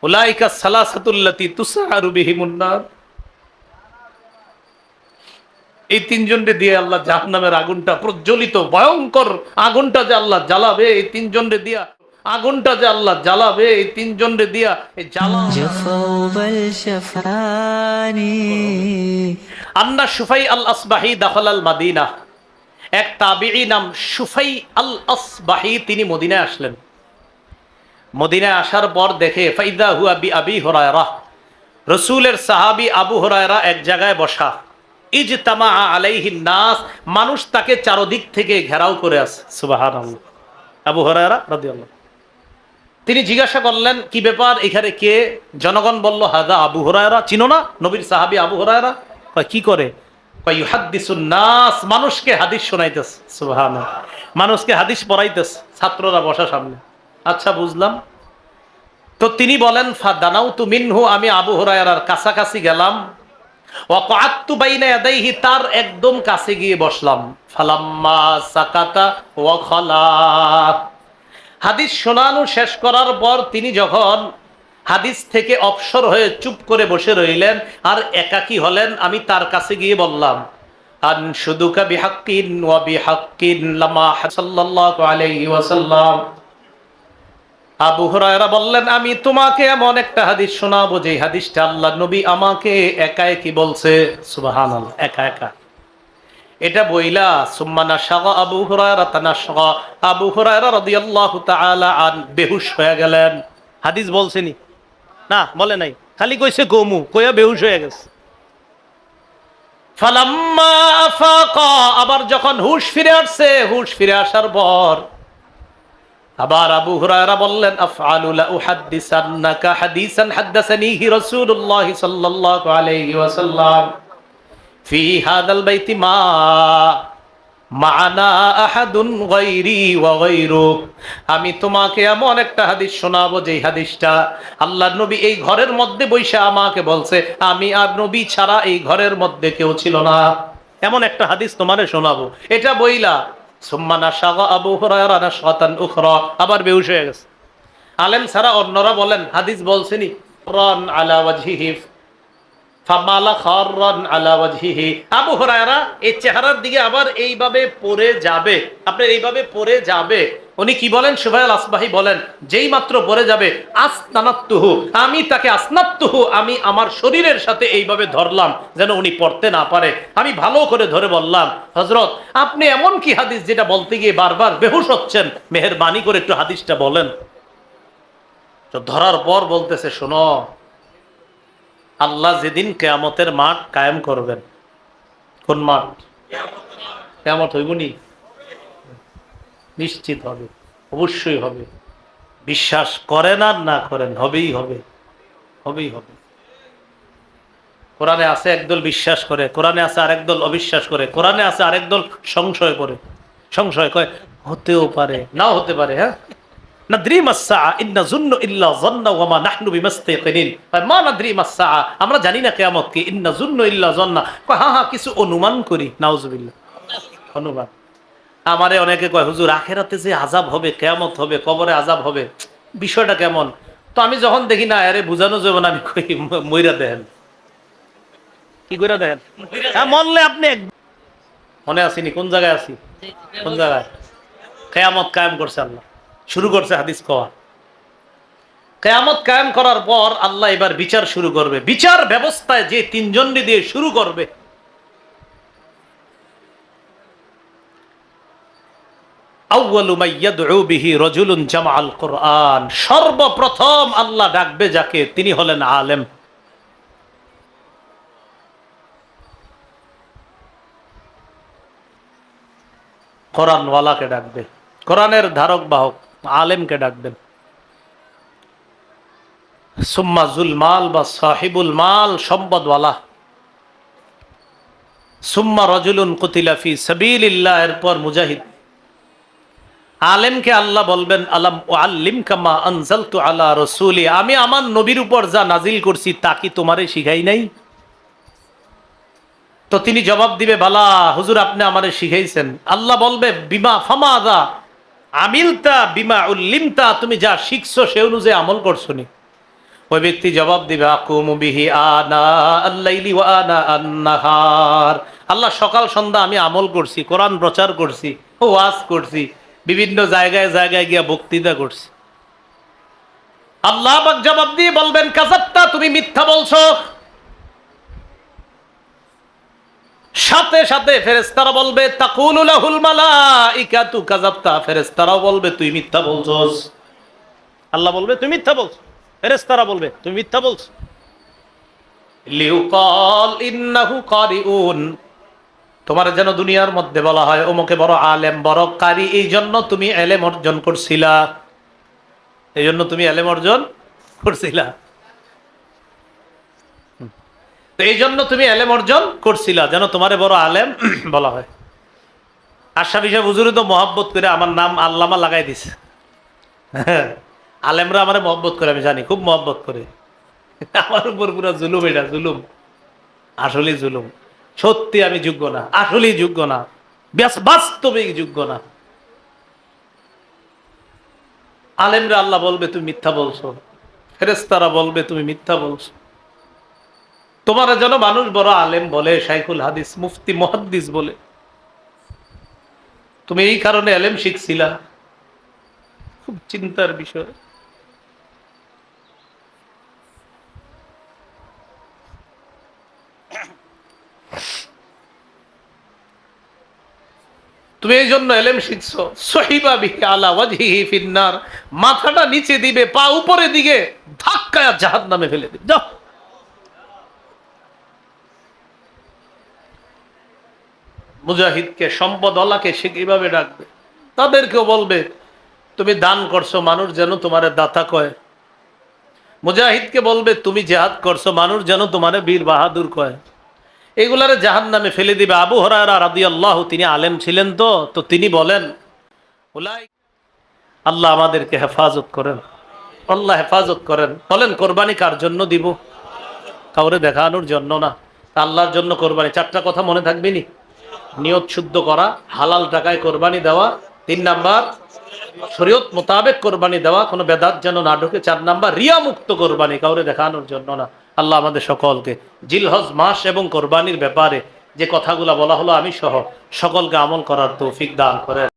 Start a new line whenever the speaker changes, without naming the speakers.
উলাইকা সালাসাতুল্লাতী তুসআরু বিহিমুন নার। এই তিনজনকে দিয়ে আল্লাহ জাহান্নামের আগুনটা, প্রজ্বলিত ভয়ঙ্কর আগুনটা যে আল্লাহ জ্বালাবে, এই তিনজনকে দিয়া আগুনটা যে আল্লাহ জ্বালাবে, এই তিনজনকে দিয়া এই আন্না শুফাই আল আসবাহি দাখালাল মাদিনা। এক তাবিঈ নাম শুফাই আল আসবাহি, তিনি মদিনায় আসলেন। মদিনায় আসার পর দেখে ফাইদা হুয়া বি আবি হুরায়রা, রাসূলের সাহাবী আবু হুরায়রা এক জায়গায় বসা। ইজতামা আলাইহিন নাস, মানুষ তাকে চারদিক থেকে ঘেরাও করে আছে। সুবহানাল্লাহ। আবু হুরায়রা রাদিয়াল্লাহু, তিনি জিজ্ঞাসা করলেন কি ব্যাপার, এখানে কে? জনগণ বলল হাদা আবু হুরায়রা। চিনো না নবীর সাহাবী আবু হুরায়রা? কয় কি করে? কয় ইউহাদ্দিসুন নাস, মানুষকে হাদিস শোনাইতেছে। সুবহানাল্লাহ, মানুষকে হাদিস পড়াইতেছে, ছাত্ররা বসা সামনে। আচ্ছা বুঝলাম। তো তিনি বলেন ফাদানাউতু মিনহু, আমি আবু হুরায়রার কাছাকাছি গেলাম। ওয়া ক্বাআতু বাইনা ইয়াদাইহি, তার একদম কাছে গিয়ে বসলাম। ফালাম্মা সাকাতা ওয়া খালা, হাদিস শোনানো শেষ করার পর তিনি যখন হাদিস থেকে অবসর হয়ে চুপ করে বসে রইলেন আর একাকী হলেন, আমি তার কাছে গিয়ে বললাম আনশুদুকা বিহাক্কিন ওয়া বিহাক্কিন লামা সাল্লাল্লাহু আলাইহি ওয়াসাল্লাম। আবু হুরায়রা বললেন, আমি তোমাকে এমন একটা হাদিস শোনাবো যে হাদিসটা আল্লাহ নবী আমাকে একা একই বলছে। সুবহানাল্লাহ, একা একা। এটা বইলা সুম্মা নাশাগা আবু হুরায়রা তানাশাগা, আবু হুরায়রা রাদিয়াল্লাহু তাআলা আন বেহুশ হয়ে গেলেন। হাদিস বলছেনি না, বলে নাই, খালি কইছে গমু, কইয়া বেহুশ হয়ে গেছে। ফালাম্মা আফাকা, আবার যখন হুশ ফিরে আসছে, হুশ ফিরে আসার পর আবার আবু হুরায়রা বললেন আফআলু লা উহাদ্দিসান্নাকা হাদিসান হাদাসানিহি রাসূলুল্লাহ সাল্লাল্লাহু আলাইহি ওয়াসাল্লাম ফি হাদাল বাইতি মা মা'না আহাদুন গায়রি ওয়া গায়রুক। আমি তোমাকে এমন একটা হাদিস শোনাবো যে হাদিসটা আল্লাহর নবী এই ঘরের মধ্যে বৈশা আমাকে বলছে, আমি আর নবী ছাড়া এই ঘরের মধ্যে কেউ ছিল না। এমন একটা হাদিস তোমারে শোনাবো। এটা বইলা সুম্মা নাশাগা আবু হুরায়রা নাশগাতান উখরা, আবার বেহুশ হয়ে গেছে। আলেম ছাড়া অন্যরা বলেন হাদিস বলছেনি রান আলা ওয়াজহিহি ফামালা খাররান আলা ওয়াজহিহি। আবু হুরায়রা এই চেহারার দিকে আবার এইভাবে পড়ে যাবে, আপনার এইভাবে পড়ে যাবে। উনি কি বলেন? শুফাই আল আসবাহি বলেন, যেই মাত্র পড়ে যাবে আসনানাতুহু, আমি তাকে আসনাতুহু, আমি আমার শরীরের সাথে এইভাবে ধরলাম যেন উনি পড়তে না পারে। আমি ভালো করে ধরে বললাম, হযরত আপনি এমন কি হাদিস যেটা বলতে গিয়ে বারবার বেহুশ হচ্ছেন, মেহেরবানি করে একটু হাদিসটা বলেন। তো ধরার পর বলতেছে, শোনো, আল্লাহ যেদিন কিয়ামতের মাঠ কায়েম করবেন, কোন মাঠ? কিয়ামত হইবনি? নিশ্চিত হবে, অবশ্যই হবে। বিশ্বাস করেন আর না করেন, হবেই হবে, হবেই হবে। কোরআনে আছে একদল বিশ্বাস করে, কোরআনে আছে আরেক দল অবিশ্বাস করে, কোরআনে আছে আরেক দল সংশয় করে। সংশয় কয় হতেও পারে, নাও হতে পারে। হ্যাঁ, নাদ্রি মাসসা ইন্না যুন্নু ইল্লা যন্না ওয়া মা নাহনু বিমাস্তাকিনিন। মা নাদ্রি মাসসা, আমরা জানি না কিয়ামত কি। ইন্না যুন্নু ইল্লা যন্না, কয় হ্যাঁ হ্যাঁ কিছু অনুমান করি। নাউজুবিল্লাহ, অনুমান। আমারে অনেকে কয় হুজুর আখিরাতে যে আযাব হবে, কিয়ামত হবে, কবরে আযাব হবে, বিষয়টা কেমন? তো আমি যখন দেখি না আরে বুঝানো যাবে না, আমি কই মইরা দেন। কি কইরা দেন? হ্যাঁ, মরলে আপনি মনে আসেনি কোন জায়গায় আছি, কোন জায়গায়? কিয়ামত কায়েম করছে আল্লাহ, শুরু করছে হাদিস কোয়া। কিয়ামত কায়েম করার পর আল্লাহ এবার বিচার শুরু করবে। বিচার ব্যবস্থায় যে তিনজন দিয়ে শুরু করবে, আউয়ালু মা ইয়াদউ বিহি রাজুলুন জামাআল কুরআন, সর্বপ্রথম আল্লাহ ডাকবে যাকে, তিনি হলেন আলেম। কোরআনওয়ালাকে ডাকবে, কোরআনের ধারক বাহক আলেমকে ডাকবেন। সুম্মা যুল মাল বা সাহিবুল মাল, সম্পদওয়ালা। সুম্মা রাজুলুন কুতিলা ফি সাবিলিল্লাহ, এরপর মুজাহিদ। আলেমকে আল্লাহ বলবেন আলাম উআল্লিমকা মা আনজালতু আলা রাসূলি, আমি আমার নবীর উপর যা নাজিল করছি তা কি তোমারে শিখাই নাই? তো তিনি জবাব দিবে বালা হুজুর, আপনি আমারে শিখাইছেন। আল্লাহ বলবে বিমা ফামাদা আমিলতা বিমা উল্লিমতা, তুমি যা শিখছো সে অনুযায়ী আমল করছো নি? ওই ব্যক্তি জবাব দিবে আকুমু বিহি আনা আল-লাইলি ওয়া আনা আন-নাহার। আল্লাহ সকাল সন্ধ্যা আমি আমল করছি, কোরআন প্রচার করছি, ওয়াজ করছি, বিভিন্ন জায়গায় জায়গায় গিয়া বক্তৃতা করছি। আল্লাহ পাক জবাব দিয়ে বলবেন কাযাবতা, তুমি মিথ্যা বলছো। সাথে সাথে ফেরেশতারা বলবে তাকুলু লাহুল মালাইকাতু কাযাবতা, ফেরেশতারাও বলবে তুই মিথ্যা বলছস। আল্লাহ বলবে তুই মিথ্যা বলছো, ফেরেশতারা বলবে তুমি মিথ্যা বলছো। লিউকাল ইন্নাহু কারিউন, তোমার যেন দুনিয়ার মধ্যে বলা হয় ওমকে বড় আলেম, বড় কারি, এই জন্য তুমি ইলম অর্জন করছিলা, এই জন্য তুমি ইলম অর্জন করছিলা, তো এই জন্য তুমি ইলম অর্জন করছিলা, যেন তোমারে বড় আলেম বলা হয়। আশরাফি সাহেব হুজুরে তো মহব্বত করে আমার নাম আল্লামা লাগাই দিছে। আলেমরা আমারে মহব্বত করে, আমি জানি খুব মহব্বত করে। আমার উপর পুরো জুলুম, এটা জুলুম, আসলেই জুলুম। সত্যি আমি যোগ্য না, আসলেই যোগ্য না, বাস্তবিক যোগ্য না। আলেমরা আল্লাহ বলবে তুমি মিথ্যা বলছো, ফেরেশতারা বলবে তুমি মিথ্যা বলছো। তোমার যেন মানুষ বড় আলেম বলে, শাইখুল হাদিস, মুফতি, মুহাদ্দিস বলে, তুমি এই কারণে ইলম শিখছিলা। খুব চিন্তার বিষয়। তুমি এই জন্য ইলম শিখছো। সহিবা বিহি আলা ওয়াজহিহি ফিন্নার, মাথাটা নিচে দিবে, পা উপরে দিকে ধাক্কায় জাহান্নামে ফেলে দিবে। যাও। মুজাহিদকে, সম্পদওয়ালাকে সে কিভাবে ডাকবে? তাদেরকেও বলবে তুমি দান করছো, মানুষ যেন তোমারে দাতা কয়। মুজাহিদকে বলবে তুমি জিহাদ করছো, মানুষ যেন তোমারে বীর বাহাদুর কয়। এগুলারে জাহান্নামে ফেলে দিবে। আবু হুরায়রা রাদিয়াল্লাহু, তিনি আলেম ছিলেন, তো তিনি বলেন আল্লাহ আমাদেরকে হেফাজত করেন, আল্লাহ হেফাজত করেন। বলেন কোরবানি কার জন্য দিব? কাউরে দেখানোর জন্য না, আল্লাহর জন্য কোরবানি। চারটা কথা মনে থাকবে নি? নিয়ত শুদ্ধ করা, হালাল টাকায় কোরবানি দেওয়া, 3 নাম্বার শরীয়ত মোতাবেক কোরবানি দেওয়া, কোনো বেদাত যেন না ঢোকে। 4 নাম্বার রিয়া মুক্ত কোরবানি, কাউরে দেখানোর জন্য না। আল্লাহ আমাদের সকলকে জিলহজ মাস এবং কোরবানির ব্যাপারে যে কথাগুলো বলা হলো আমি সহ সকলকে আমল করার তৌফিক দান করেন।